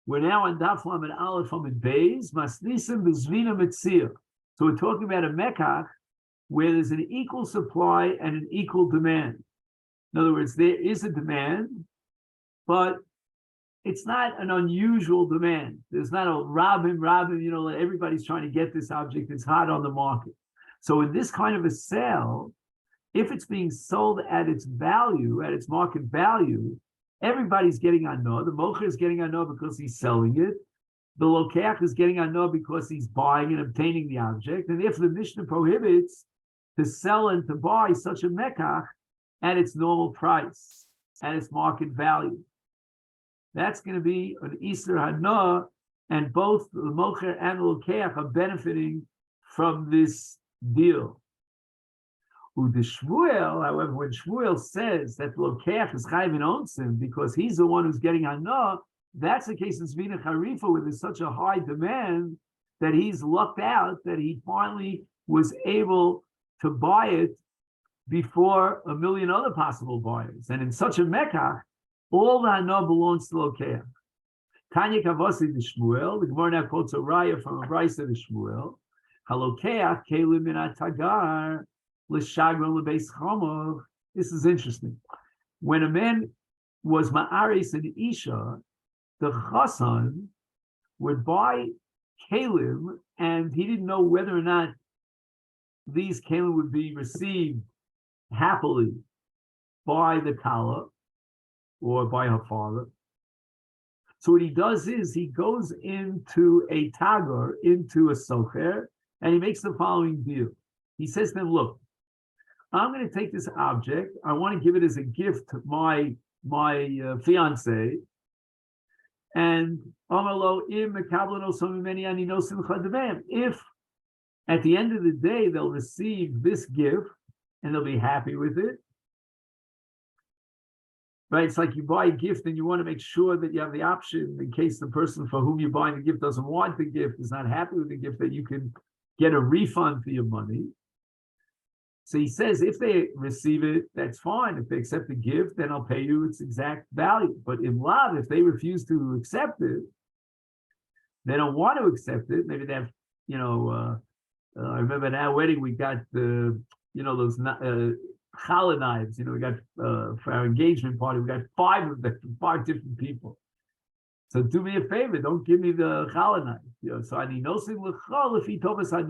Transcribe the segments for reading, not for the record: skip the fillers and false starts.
We're now on Daf Lamed Aleph Amid Beis, Masnisim B'Zvina Metzir. So we're talking about a Mekach where there's an equal supply and an equal demand. In other words, there is a demand, but it's not an unusual demand. There's not a rabim, that everybody's trying to get this object. It's hot on the market. So in this kind of a sale, if it's being sold at its value, at its market value, everybody's getting anah. The mocher is getting anah because he's selling it. The lokeach is getting anah because he's buying and obtaining the object. And if the Mishnah prohibits to sell and to buy such a mekach at its normal price, at its market value, that's going to be an Isser Hana, and both the Mocher and the Lokeach are benefiting from this deal. The Shmuel, however, when Shmuel says that the Lokeach is Chayv and owns him because he's the one who's getting Hana, that's the case in Zvina Charifa where there's such a high demand that he's lucked out that he finally was able to buy it before a million other possible buyers. And in such a Mekach, all the Hana belongs to Lokeach. Tanya Kavasi the Shmuel, the Gemara now quotes a raya from a brisa the Shmuel. Halokeach kelim min atagar l'shagron lebeis chomov. This is interesting. When a man was ma'aris and isha, the chasan would buy kelim, and he didn't know whether or not these kelim would be received happily by the kala or by her father. So what he does is he goes into a tagar, into a socher, and he makes the following deal. He says to them, look, I'm going to take this object. I want to give it as a gift to my fiance. And if at the end of the day they'll receive this gift and they'll be happy with it, right? It's like you buy a gift and you want to make sure that you have the option in case the person for whom you're buying the gift doesn't want the gift, is not happy with the gift, that you can get a refund for your money. So he says, if they receive it, that's fine. If they accept the gift, then I'll pay you its exact value. But in lav, if they refuse to accept it, they don't want to accept it. Maybe they have, I remember at our wedding, we got the, those challah knives. We got, for our engagement party, we got 5 of them from 5 different people. So do me a favor, don't give me the challah knife. So I need no single chal if he told us I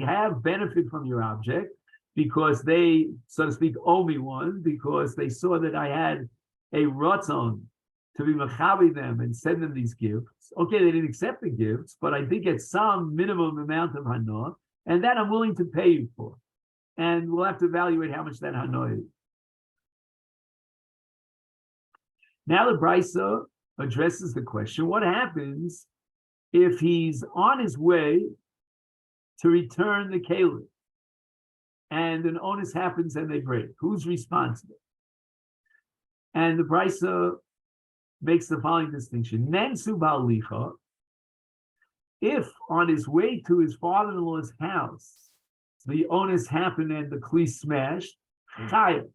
have benefit from your object, because they, so to speak, owe me one, because they saw that I had a ratzon to be mechavi them and send them these gifts. Okay, they didn't accept the gifts, but I did get some minimum amount of hana, and that I'm willing to pay you for. And we'll have to evaluate how much that hana is. Now the brisa addresses the question, what happens if he's on his way to return the kelim, and an onus happens and they break? Who's responsible? And the brisa makes the following distinction. Nensu ba'alicha, if on his way to his father-in-law's house, the onus happened and the kli smashed, chayv.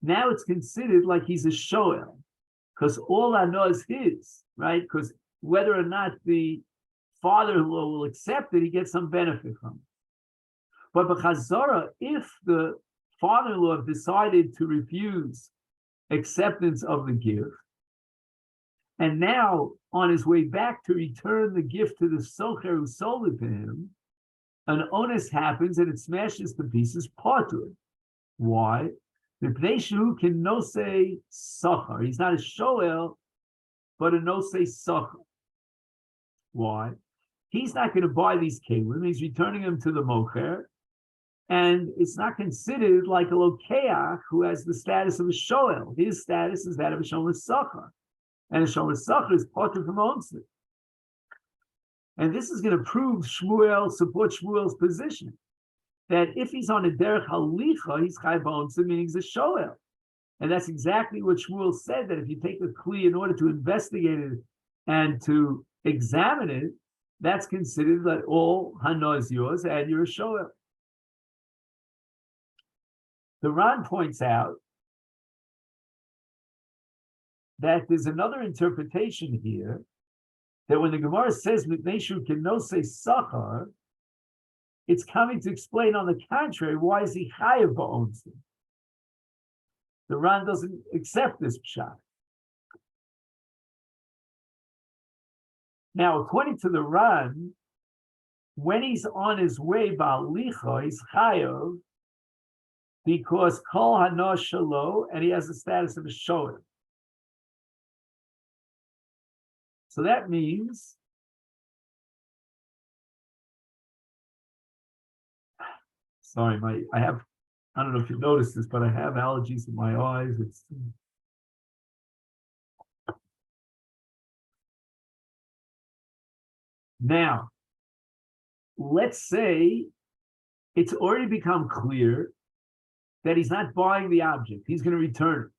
Now it's considered like he's a shoel, because all I know is his, right? Because whether or not the father-in-law will accept it, he gets some benefit from it. But b'chazara, if the father-in-law decided to refuse acceptance of the gift, and now on his way back to return the gift to the socher who sold it to him, an onus happens and it smashes to pieces, patur. Why? The Pneishu can no say socher. He's not a shoel, but a no say socher. Why? He's not going to buy these kelim. He's returning them to the mocher. And it's not considered like a lokeach who has the status of a shoel. His status is that of a shomer sacher. And a shomer sacher is potter from onset. And this is going to support Shmuel's position, that if he's on a derech halicha, he's chayv onset, meaning he's a shoel. And that's exactly what Shmuel said, that if you take the kli in order to investigate it and to examine it, that's considered that all hana is yours and you're a shoel. The Ran points out that there's another interpretation here that when the Gemara says Mitneshu can no say Sachar, it's coming to explain on the contrary, why is he Chayav Ba'onsim? The Ran doesn't accept this pshat. Now, according to the Ran, when he's on his way Ba'alicha, he's Chayav because Kol Hana Shalo, and he has the status of a Shoel. So that means sorry, I don't know if you noticed this, but I have allergies in my eyes. Now, let's say it's already become clear that he's not buying the object, he's going to return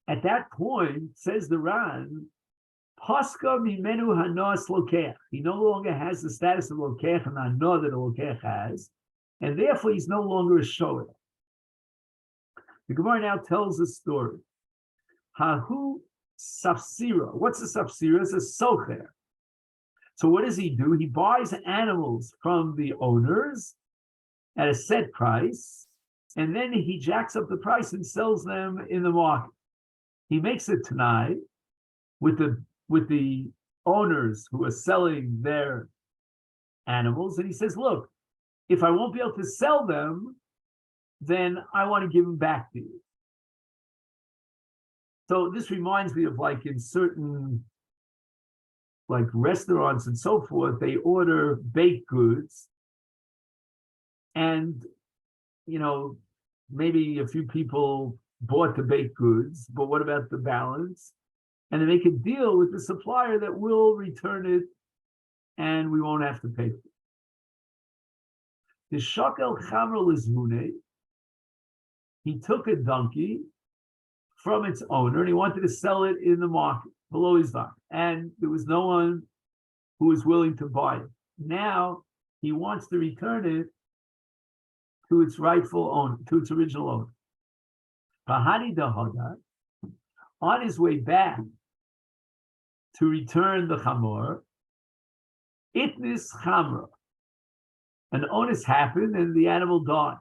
it. At that point, says the Ran, Paska mimenu hanos lokeach. He no longer has the status of lokeach and hano that a lokeach has, and therefore he's no longer a shoel. The Gemara now tells a story. Hahu safsira. What's a safsira? It's a socher. So what does he do? He buys animals from the owners at a set price, and then he jacks up the price and sells them in the market. He makes it tonight with the owners who are selling their animals, and he says, look, if I won't be able to sell them, then I want to give them back to you. So this reminds me of like in certain like restaurants and so forth, they order baked goods, and maybe a few people bought the baked goods, but what about the balance? And they make a deal with the supplier that will return it and we won't have to pay for it. The shakel chamra lizmune, he took a donkey from its owner and he wanted to sell it in the market below his value, and there was no one who was willing to buy it. Now he wants to return it to its rightful owner, to its original owner. Bahani dahada, on his way back to return the chamor, itnis chamra, an onus happened and the animal died,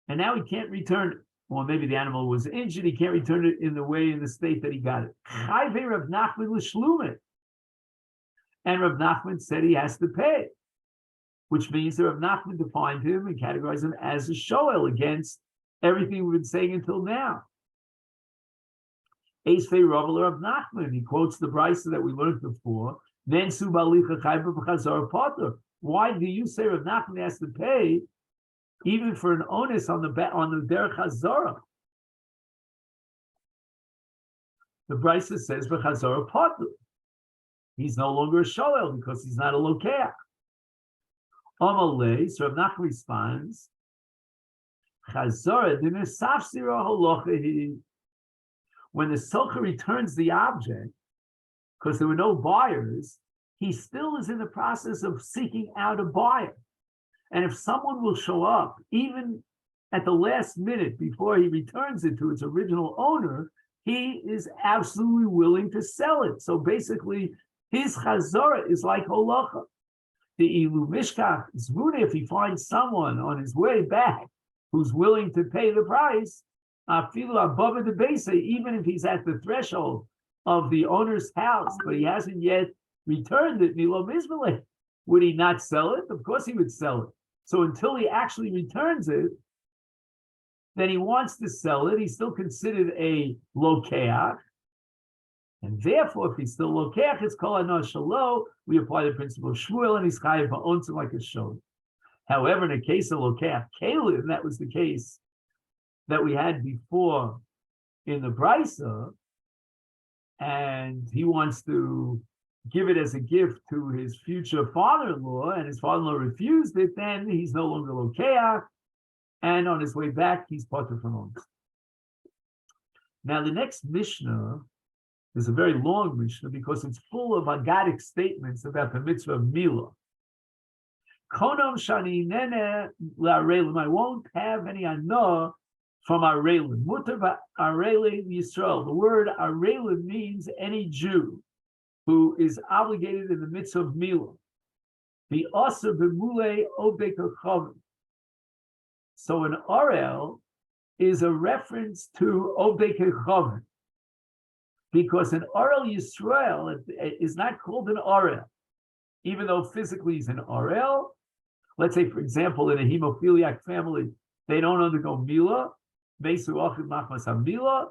and now he can't return it. Or maybe the animal was injured, he can't return it in the state that he got it. Chayve Rav Nachman l'shlumet, and Rav Nachman said he has to pay, which means that Rav Nachman defined him and categorized him as a shoel against everything we've been saying until now. Eisvei Rav Nachman, he quotes the brisa that we learned before. Then subalicha chayva b'chazar potter. Why do you say Rav Nachman has to pay even for an onus on the derech hazara? The brisa says b'chazara potter. He's no longer a shoel because he's not a lokeach. Amalei, so Rav Nachman responds, Chazara dinesafsira halacha. When the socher returns the object, because there were no buyers, he still is in the process of seeking out a buyer. And if someone will show up, even at the last minute before he returns it to its original owner, he is absolutely willing to sell it. So basically, his chazara is like holacha. The ilu mishkach zvuna, if he finds someone on his way back who's willing to pay the price, afilu above the base, even if he's at the threshold of the owner's house, but he hasn't yet returned it, milo mizmele, would he not sell it? Of course he would sell it. So until he actually returns it, then he wants to sell it. He's still considered a lokeach, and therefore, if he's still lokeach, it's kol hana shalo. We apply the principle of shmuel, and he's chayav ba'onsim like a show. However, in a case of lokeach kelim, that was the case that we had before in the brisa, and he wants to give it as a gift to his future father-in-law, and his father-in-law refused it, then he's no longer lokeach, and on his way back, he's potter from onus. Now, the next Mishnah is a very long Mishnah because it's full of agadic statements about the mitzvah of milah. Konam shani nene la'arelim. I won't have any anah from arelim. Mutar arelim Yisrael. The word arelim means any Jew. who is obligated in the midst of Mila. The Asr b'mulei obek hachavim. So an Orel is a reference to obek hachavim, because an Orel Yisrael is not called an Orel, even though physically he's an Orel. Let's say, for example, in a hemophiliac family, they don't undergo Mila, Mesu Achid Machmas HaMila,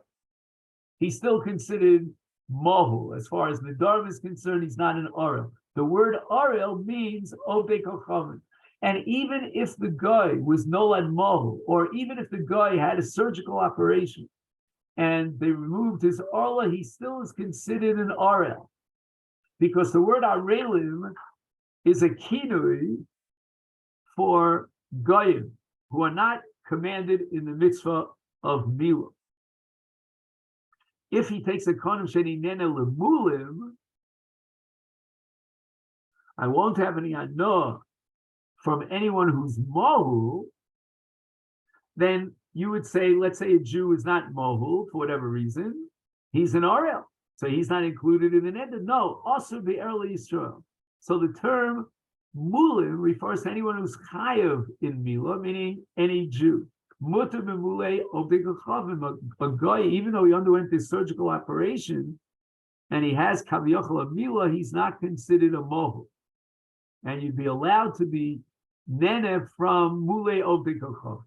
he's still considered Mohu. As far as Nedarim is concerned, he's not an Orel. The word Orel means Obek Hachavim. And even if the guy was Nolad Mohu, or even if the guy had a surgical operation and they removed his Orla, he still is considered an Orel. Because the word Arelim is a kinui for Goyim, who are not commanded in the mitzvah of Mila. If he takes a konim sheni nene lemulim, I won't have any anah from anyone who's mohu, then you would say, let's say a Jew is not mohu for whatever reason, he's an Orel, so he's not included in the neder. No, also the early Israel. So the term mulim refers to anyone who's chayav in Mila, meaning any Jew. Mutar b'mulei obek hachavim, a guy, even though he underwent this surgical operation and he has kaviyachal of Mila, he's not considered a mohu. And you'd be allowed to be nene from mulei obek hachavim.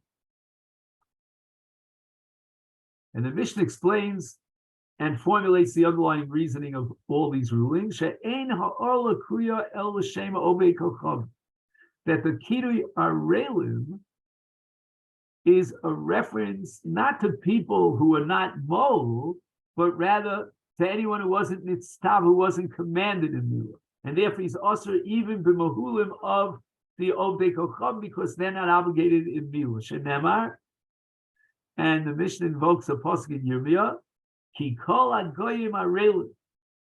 And the Mishnah explains and formulates the underlying reasoning of all these rulings. She'ein ha'orla kuya el l'shema obek hachavim. That the kidui arelim is a reference not to people who are not mold, but rather to anyone who wasn't nitztav, who wasn't commanded in Mila. And therefore he's also even b'mahulim of the obek hachavim, because they're not obligated in Mila. Shenemar, and the Mishnah invokes a pasuk in Yirmiyah, ki kol hagoyim arelim.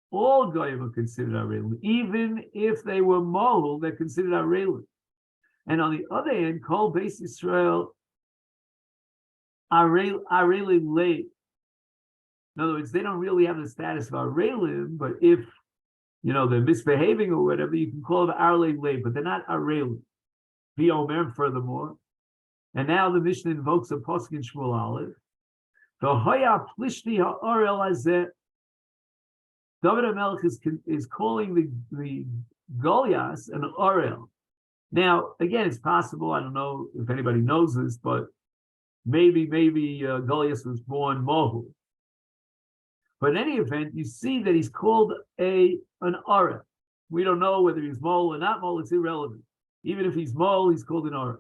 All goyim are considered arelim, even if they were mold, they're considered arelim. And on the other hand, kol beis Yisrael arelim lei. In other words, they don't really have the status of arelim, but if they're misbehaving or whatever, you can call them arelim lei, but they're not arelim. Be omer, furthermore. And now the Mishnah invokes a pasuk in Shmuel Aleph. V'hoya plishti ha'orel hazeh. David HaMelech is calling the Goliath an orel. Now, again, it's possible, I don't know if anybody knows this, but maybe Goliath was born mohu. But in any event, you see that he's called an orel. We don't know whether he's mole or not mole, it's irrelevant. Even if he's mole, he's called an orel.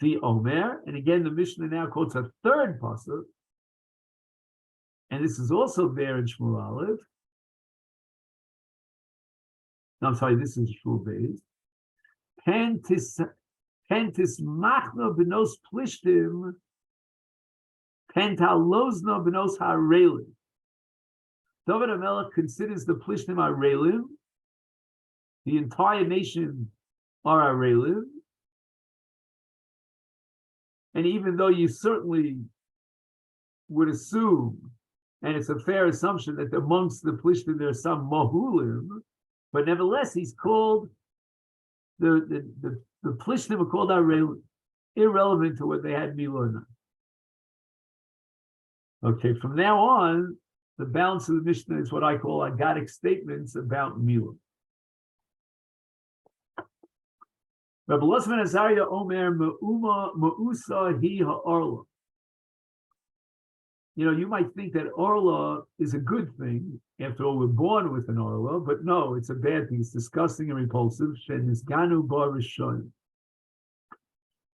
The Omer, and again, the Mishnah now quotes a third pasuk, and this is also there in Shmuel Aleph. No, I'm sorry, this is Shmuel Beis. Pentis machno benos plishtim, pentalozno benos harelim. David HaMelech considers the plishtim harelim. The entire nation are harelim. And even though you certainly would assume, and it's a fair assumption, that amongst the Plishtim there are some Mahulim, but nevertheless he's called, the Plishtim are called Arelim, irrelevant to what they had Mila or not. Okay, from now on, the balance of the Mishnah is what I call agadic statements about Mila. Rabbi Losman Azariah Omer Ma'usa hi ha'orla. You might think that orla is a good thing. After all, we're born with an orla, but no, it's a bad thing. It's disgusting and repulsive. Shenisganu bar rishon.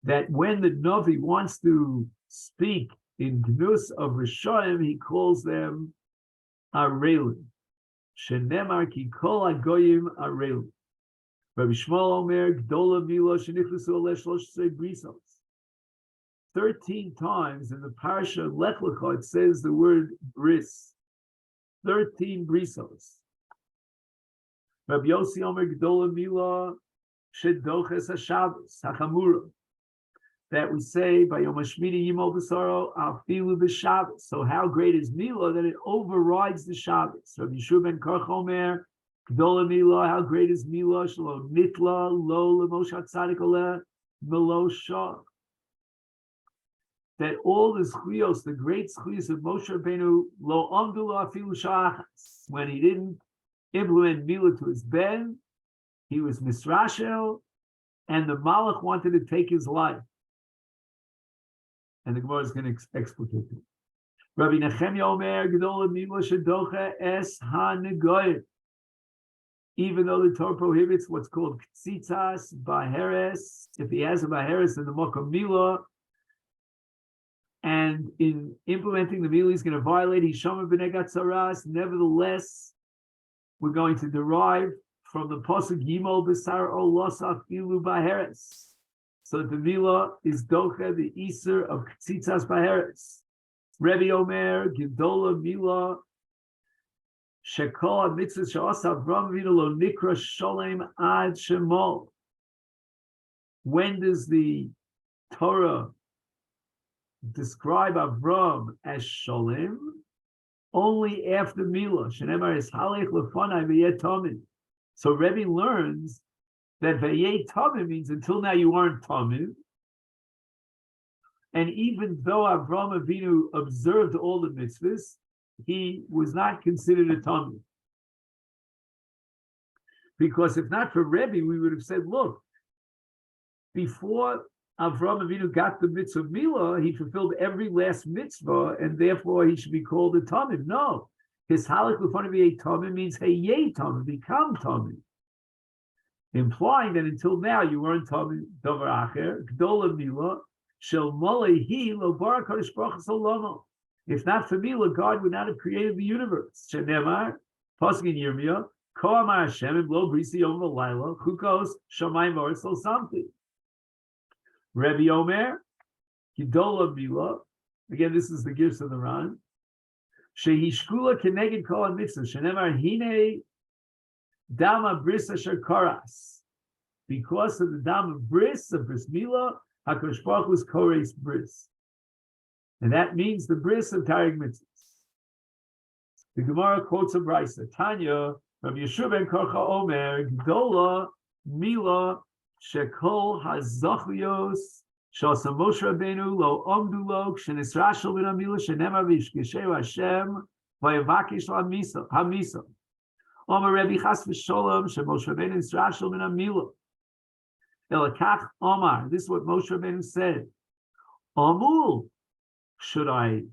That when the Navi wants to speak in gnus of Rishonim, he calls them arelim. Shenemar ki kol hagoyim arelim. Rabbi Shmuel Omer, Gdola Mila, Shenichlusu Alesh Losh Brisos. 13 times in the parasha Lech Lecha it says the word bris. 13 brisos. Rabbi Yossi Omer, Gdola Mila, Shedoches HaShabbos, HaChamura. that we say by Yom HaShmini Yimol B'Saro Afilu B'Shabbos. So how great is Milah that it overrides the Shabbos? Rabbi Yeshua ben Korach Omer, Gdola Milah, how great is Milah? Shelo Nitla Lo L'Moshe Tzadik Oleh Melo Shah. That all the zchuyos, the great zchuyos of Moshe Rabbeinu, Lo Amdu Lo Afilu Shachas, when he didn't implement Milah to his ben, he was Misrashel, and the Malach wanted to take his life. And the Gemara is going to explicate it. Rabbi Nechemia Omer, Gedola Milah Shedocha Es HaNegoyim. Even though the Torah prohibits what's called Ktzitzas Baheres, if he has a Baheres in the Mokom Milah, and in implementing the Milah, he's going to violate Hishama B'nei Gatzaras. Nevertheless, we're going to derive from the Pasuk Yimol B'Sar Olosaf Ilu Baheres. So the Milah is Docha, the Iser of Ktzitzas Baheres. Rebbe Omer, Gedola Milah, Shekol HaMitzvah She'asa Avram Avinu Lo Nikra Sholem Ad Shemol. When does the Torah describe Avram as Sholem? Only after Milah. Shenemar is Halech Lefonai V'yeh Tomim. So Rebbe learns that V'yeh Tomim means until now you weren't Tomim. And even though Avram Avinu observed all the mitzvahs, he was not considered a Tomim. Because if not for Rebbe, we would have said, look, before Avram Avinu got the mitzvah of Milah, he fulfilled every last mitzvah, and therefore he should be called a Tomim. No. His halach l'fanav v'yeh Tomim means Hayeh Tomim, become Tomim. Implying that until now you weren't Tomim. Davar acher, Gdola Milah, Shel Molehi Lo Bara Kadosh Baruch Hu Solamo. If not for Milah, God would not have created the universe. Shenemar, Pasuk in Yirmiyah, Ko Amar Hashem Lo Brisi Yom V'Layla, Chukos Shamayim V'Aretz Lo Samti. Rebbe Omer, Gedola Milah. Again, this is the gifts of the Ran. Shehishkula keneged kol mitzvah. Shenemar hine dama bris asher koras. Because of the dam of bris Milah, HaKadosh Baruch Hu's kores bris, and that means the bris of Taryag mitzvahs. The Gemara quotes a brisa. Tanya, Rabbi Yeshua ben Korach Omer, Gedola Milah shekol hazachlios. Shasa Moshe Rabbeinu lo omdu lo shenisrashel bin Milah shenemar v'yishkesheu Hashem v'yavakish hamisa. Omer Rebbe Chas v'Sholom sheMoshe Rabbeinu nisrashel bin Milah. Elakach Omar. This is what Moshe Rabbeinu said. Amul, should I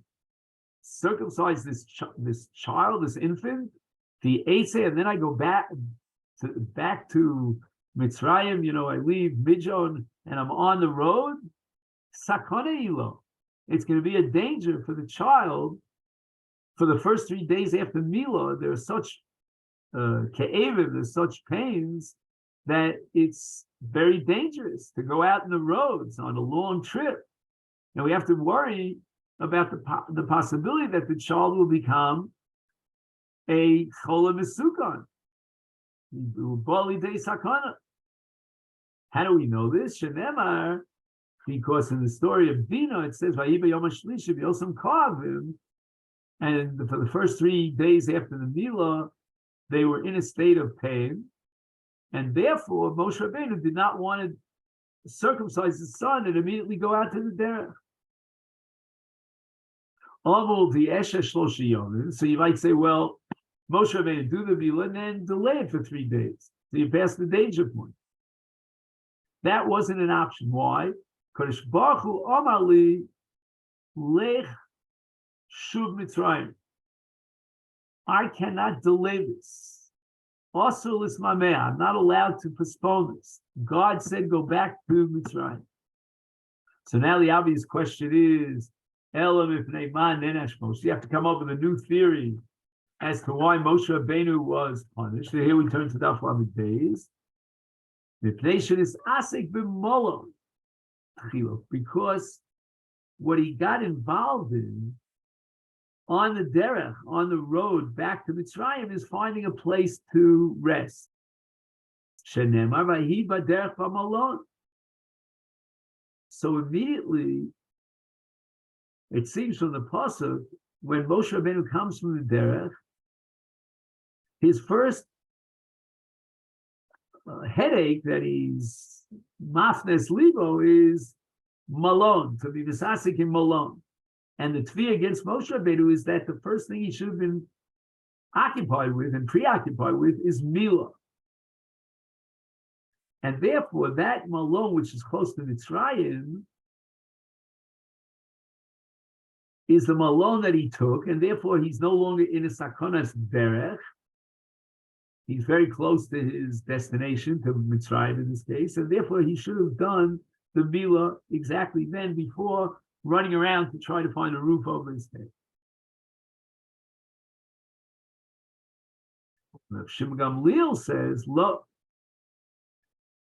circumcise this child, this infant? The Eitzeh, and then I go back to Mitzrayim. You know, I leave Midjon and I'm on the road, sakana ilo. It's going to be a danger for the child. For the first 3 days after Milah, there's such ke'evim, there's such pains that it's very dangerous to go out in the roads on a long trip. And we have to worry about the possibility that the child will become a chola mesukan, bali de sakana. How do we know this? Shenemar, because in the story of Dina, it says, Vayiba Yom HaShlishi B'Yosem Kavim, and for the first 3 days after the Milah, they were in a state of pain, and therefore Moshe Rabbeinu did not want to circumcise his son and immediately go out to the derech. Amul v'esha shloshi yomim. So you might say, well, Moshe Rabbeinu do the Milah and then delay it for 3 days. So you pass the danger point. That wasn't an option. Why? Kadosh Baruch Hu amar li lech shuv Mitzrayim. I cannot delay this. Also, I'm not allowed to postpone this. God said, go back to Mitzrayim. So now the obvious question is, Elam if Neiman Nenash Moshe. You have to come up with a new theory as to why Moshe Rabbeinu was punished. So here we turn to Daf Lamed Beis. Because what he got involved in on the derech, on the road back to Mitzrayim, is finding a place to rest. So So immediately, it seems from the pasuk, when Moshe Rabbeinu comes from the derech, his first headache that he's mafnes libo is malon, to be misasik in malon. And the tvi against Moshe Rabbeinu is that the first thing he should have been occupied with and preoccupied with is milah. And therefore, that malon, which is close to Mitzrayim, is the malon that he took, and therefore he's no longer in a sakonas derech. He's very close to his destination, to Mitzrayim in this case, and therefore he should have done the milah exactly then, before running around to try to find a roof over his head. Shimon Gamliel says, look,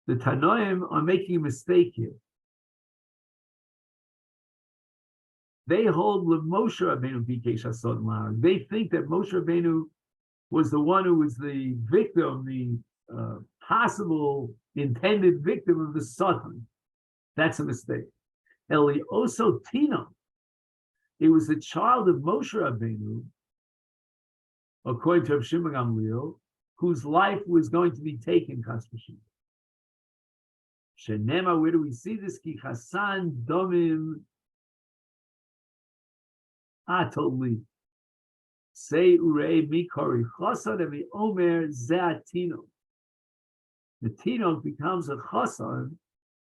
the Tanoim are making a mistake here. They hold Moshe Rabbeinu Bikesh Asod Ma'ar. They think that Moshe Rabbeinu was the one who was the victim, the possible intended victim of the Satan. That's a mistake. Eli Oso Tino, it was the child of Moshe Rabbeinu, according to Rav Shimon Gamliel, whose life was going to be taken, Chas v'Shalom. Shenema, where do we see this? Ki Chasan Domim Atoli. Say Urei Mikori Chasan and Omer Zeatino. The Tino becomes a Chasan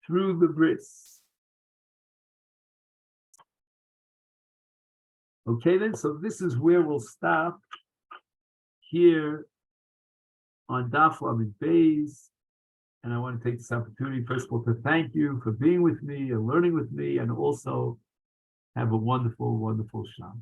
through the bris. Okay, then, so this is where we'll stop here on Daf Lamed Beis. And I want to take this opportunity, first of all, to thank you for being with me and learning with me, and also have a wonderful, wonderful Shabbat.